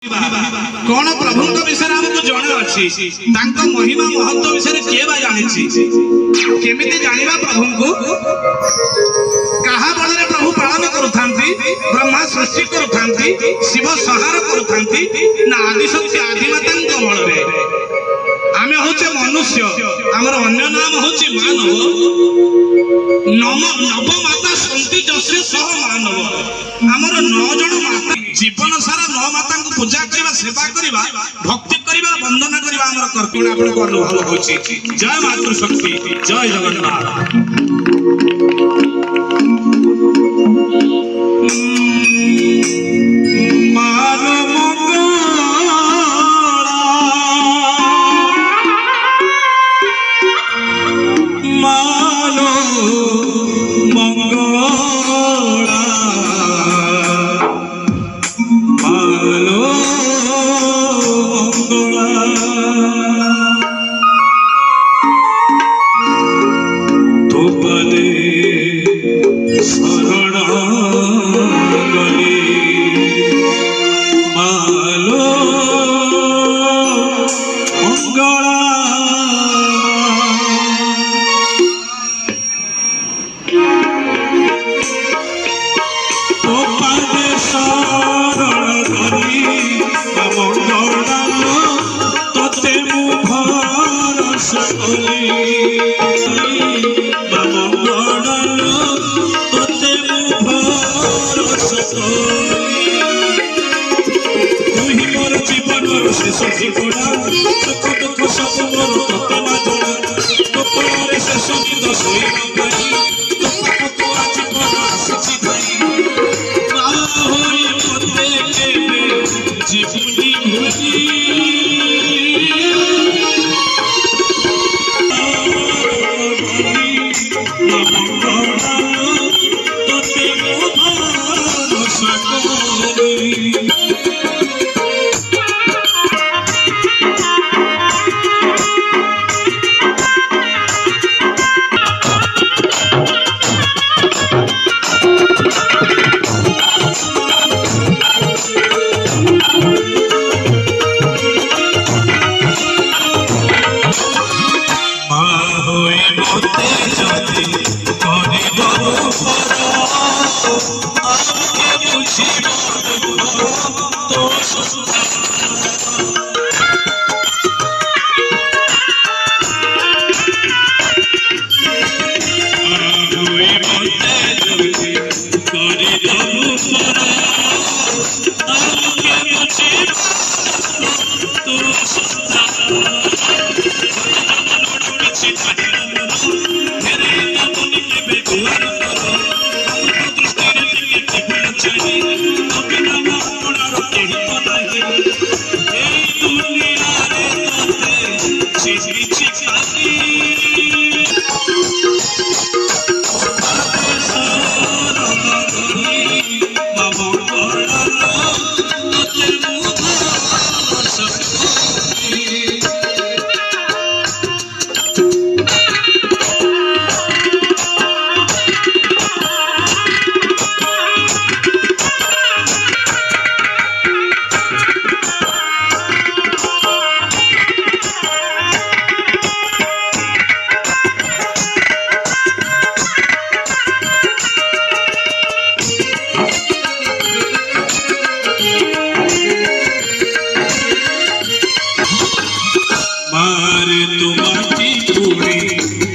कौन प्रभु विषय आमको जड़े अच्छी महिमा महत्व विषय किए बा जानी केमी जाना प्रभु को क्या बल प्रभु पालन करुता ब्रह्मा सृष्टि करुता शिव संहार करुता ना आदिशक्ति आदिमाता बल आमे होचे मनुष्य आमर अन्य नाम होचे मानव नव माता संति जसे सह मानव आमर 9 जन माता जीवन सारा 9 माता को पूजा करबा सेवा करबा भक्ति करबा वंदना करबा आमर कर्तव्य आपण को अनुभव होची। जय मातृशक्ति जय जगन्नाथ। मारे तुम पूरी